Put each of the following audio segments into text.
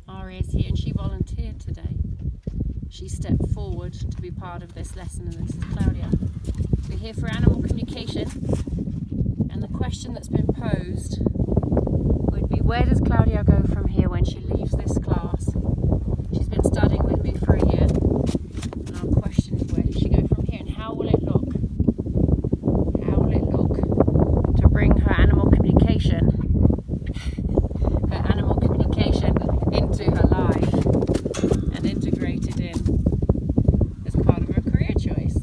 Aria is here and she volunteered today. She stepped forward to be part of this lesson, and this is Claudia. We're here for animal communication, and the question that's been posed would be, where does Claudia go from here when she leaves this class? She's been studying with me for a year, and our question is, where does she go from here, and how will it look? How will it look to bring her animal communication into her life and integrate it in as part of her career choice?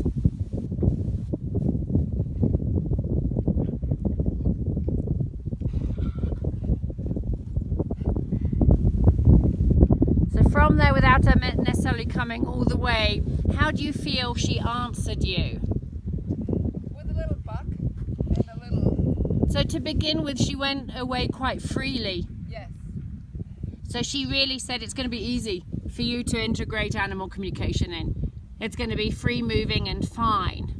So from there, without her necessarily coming all the way, how do you feel she answered you? With a little buck and a little... So to begin with, she went away quite freely. Yes. So she really said it's going to be easy for you to integrate animal communication in. It's going to be free moving and fine.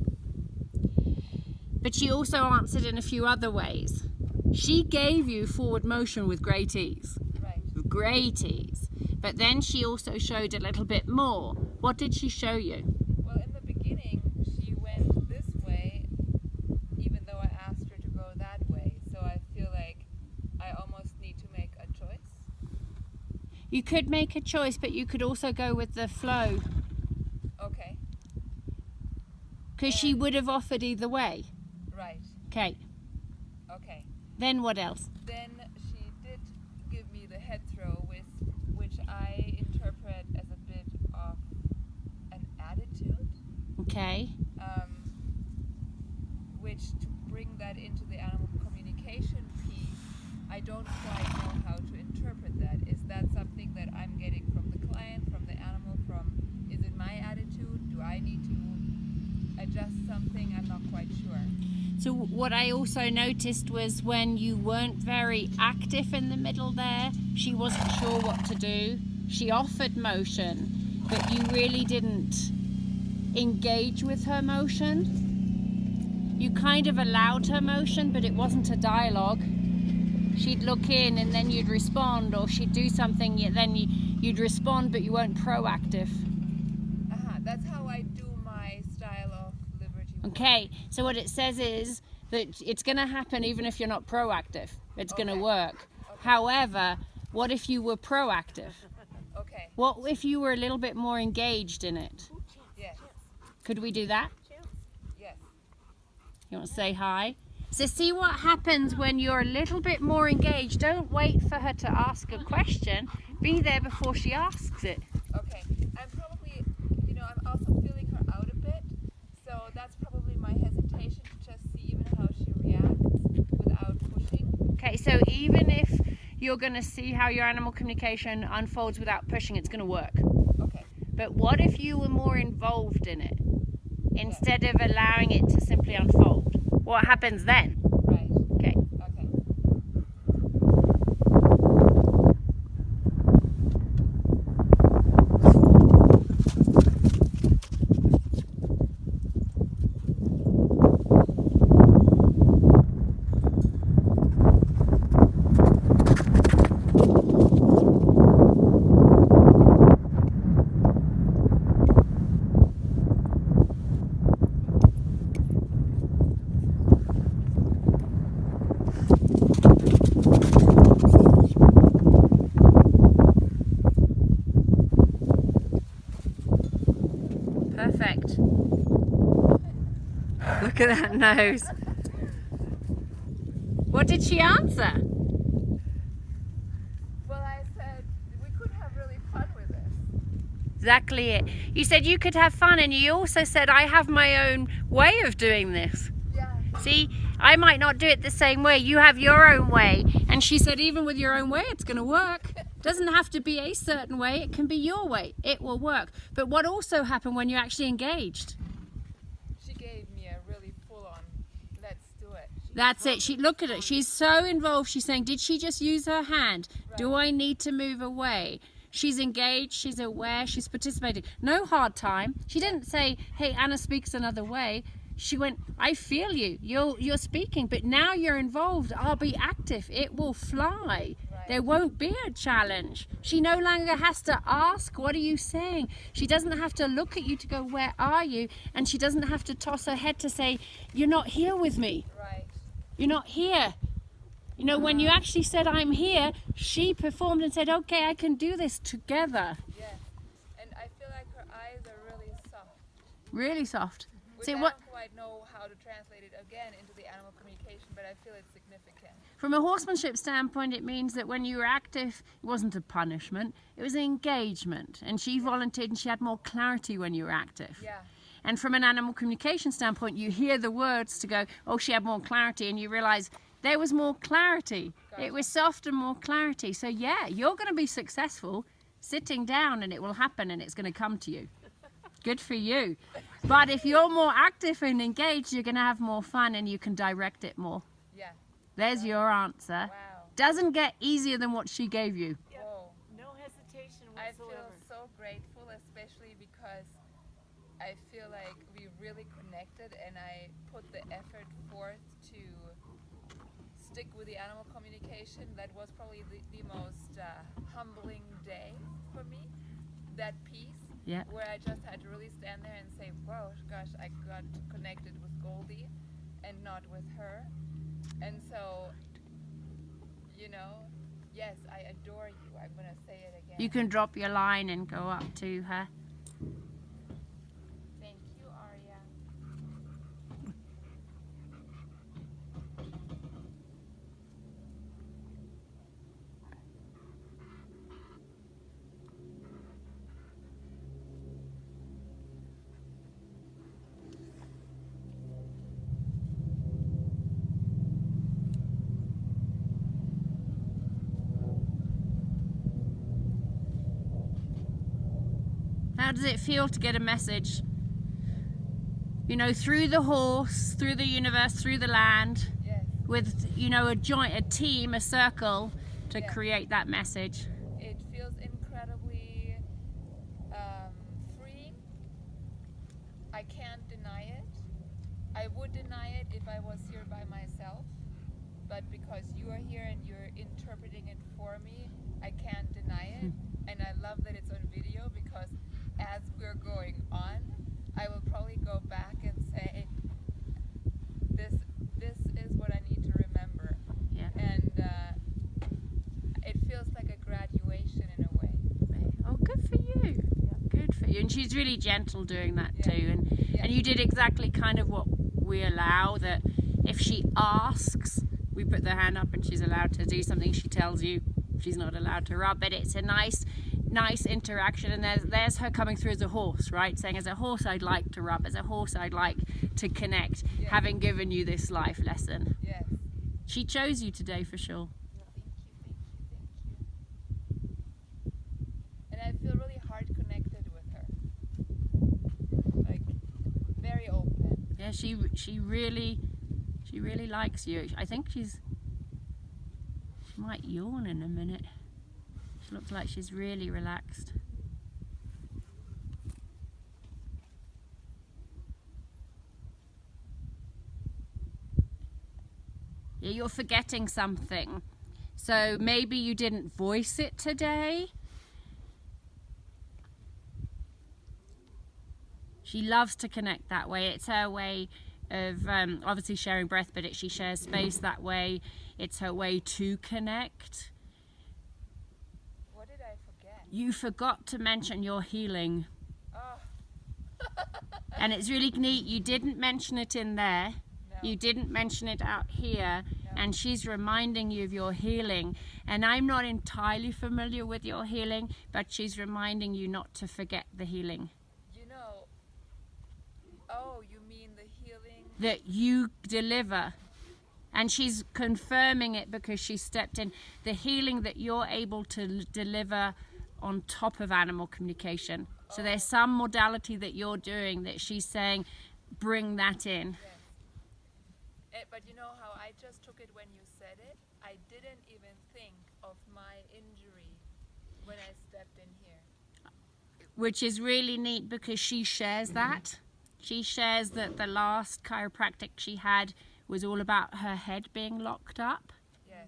But she also answered in a few other ways. She gave you forward motion with great ease. Right. With great ease. But then she also showed a little bit more. What did she show you? Well, in the beginning, she went this way, even though I asked her to go that way. So I feel like I almost need to make a choice. You could make a choice, but you could also go with the flow. Okay. Because she would have offered either way. Right. Okay. Okay. Then what else? Then she did give me the head throw, which I interpret as a bit of an attitude. Okay. Which, to bring that into the animal communication piece, I don't quite know how to interpret that. Is that something that I'm getting from the client, from the animal, is it my attitude? Do I need to adjust something? I'm not quite sure. So what I also noticed was when you weren't very active in the middle there, she wasn't sure what to do. She offered motion, but you really didn't engage with her motion. You kind of allowed her motion, but it wasn't a dialogue. She'd look in and then you'd respond, or she'd do something, then you'd respond, but you weren't proactive. That's how I do my style of liberty work. Okay, so what it says is that it's going to happen even if you're not proactive. It's going to work. Okay. However, what if you were proactive? Okay. What if you were a little bit more engaged in it? Yes. Could we do that? Yes. You want to say hi? So see what happens when you're a little bit more engaged. Don't wait for her to ask a question. Be there before she asks it. Okay. I'm probably, I'm also feeling her out a bit. So that's probably my hesitation to just see even how she reacts without pushing. Okay, so even if you're going to see how your animal communication unfolds without pushing, it's going to work. Okay. But what if you were more involved in it instead of allowing it to simply unfold? What happens then? Right. Okay. Okay. Perfect. Look at that nose. What did she answer? Well, I said we could have really fun with this. Exactly it. You said you could have fun, and you also said I have my own way of doing this. Yeah. See, I might not do it the same way. You have your own way. And she said even with your own way, it's going to work. Doesn't have to be a certain way. It can be your way. It will work. But what also happened when you actually engaged? She gave me a really full-on, let's do it. That's it. She look at it. She's so involved. She's saying, did she just use her hand? Right. Do I need to move away? She's engaged. She's aware. She's participating. No hard time. She didn't say, hey, Anna speaks another way. She went, I feel you. You're speaking, but now you're involved. I'll be active. It will fly. Right. There won't be a challenge. She no longer has to ask, what are you saying? She doesn't have to look at you to go, where are you? And she doesn't have to toss her head to say, you're not here with me. Right. You're not here. You know, when you actually said, I'm here, she performed and said, okay, I can do this together. Yes. And I feel like her eyes are really soft. Really soft. Which See, I what, don't quite know how to translate it again into the animal communication, but I feel it's significant. from a horsemanship standpoint, it means that when you were active, it wasn't a punishment, it was an engagement. And she volunteered and she had more clarity when you were active. Yeah. And from an animal communication standpoint, you hear the words to go, oh, she had more clarity, and you realize there was more clarity. Gotcha. It was soft and more clarity. So yeah, you're going to be successful sitting down, and it will happen, and it's going to come to you. Good for you. But if you're more active and engaged, you're going to have more fun, and you can direct it more. Yeah. There's your answer. Wow. Doesn't get easier than what she gave you. Whoa. No hesitation I whatsoever. feel so grateful, especially because I feel like we really connected and I put the effort forth to stick with the animal communication. That was probably the most humbling day for me, that piece. Yeah. Where I just had to really stand there and say, whoa, gosh, I got connected with Goldie and not with her. And so, you know, yes, I adore you. I'm going to say it again. You can drop your line and go up to her. Thank you, Aria. How does it feel to get a message? You know, through the horse, through the universe, through the land, Yes. with, you know, a team, a circle to Yeah. create that message. It feels incredibly freeing. I can't deny it. I would deny it if I was here by myself, but because you are here and you're interpreting it for me, I can't deny it. And I love that it's on video, because as we're going on, I will probably go back and say, this is what I need to remember. Yeah. And it feels like a graduation in a way. Oh, good for you. Good for you. And she's really gentle doing that Yeah. too. And you did exactly kind of what we allow, that if she asks, we put the hand up and she's allowed to do something. She tells you she's not allowed to rub, but it's a nice interaction. And there's her coming through as a horse, right? Saying, as a horse I'd like to rub, as a horse I'd like to connect, Yeah. having given you this life lesson. Yes. She chose you today for sure. Thank you. And I feel really hard connected with her. Like, very open. Yeah, she really likes you. I think she might yawn in a minute. She looks like she's really relaxed. Yeah, you're forgetting something. So maybe you didn't voice it today. She loves to connect that way. It's her way of obviously sharing breath, but she shares space that way. It's her way to connect. What did I forget? You forgot to mention your healing. Oh. And it's really neat. You didn't mention it in there. No. You didn't mention it out here. No. And she's reminding you of your healing. And I'm not entirely familiar with your healing, but she's reminding you not to forget the healing. You know, oh, you mean the healing? That you deliver. And she's confirming it because she stepped in. The healing that you're able to deliver on top of animal communication. So there's some modality that you're doing that she's saying, bring that in. Yes. But you know how I just took it when you said it? I didn't even think of my injury when I stepped in here. Which is really neat because she shares that. She shares that the last chiropractic she had was all about her head being locked up. Yes.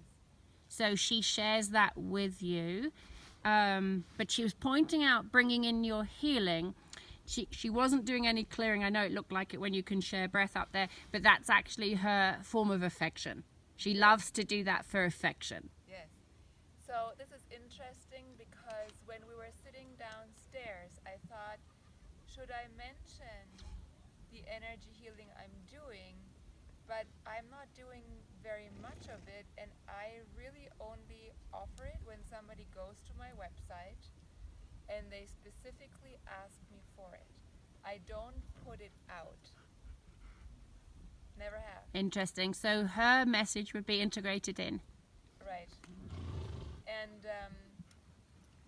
So she shares that with you. But she was pointing out bringing in your healing. She wasn't doing any clearing. I know it looked like it when you can share breath up there, but that's actually her form of affection. She loves to do that for affection. Yes. So this is interesting because when we were sitting downstairs, I thought, should I mention the energy healing I'm doing? But I'm not doing very much of it, and I really only offer it when somebody goes to my website and they specifically ask me for it. I don't put it out. Never have. Interesting. So her message would be integrated in. Right. And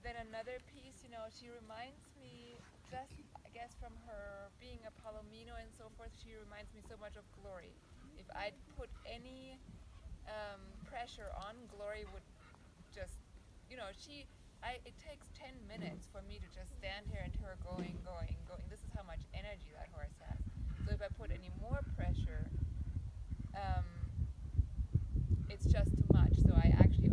then another piece, you know, she reminds me, just I guess from her being a Palomino and so forth, she reminds me so much of Glory. If I'd put any pressure on, Glory would just, you know, it takes 10 minutes for me to just stand here and her going. This is how much energy that horse has. So if I put any more pressure, it's just too much. So I actually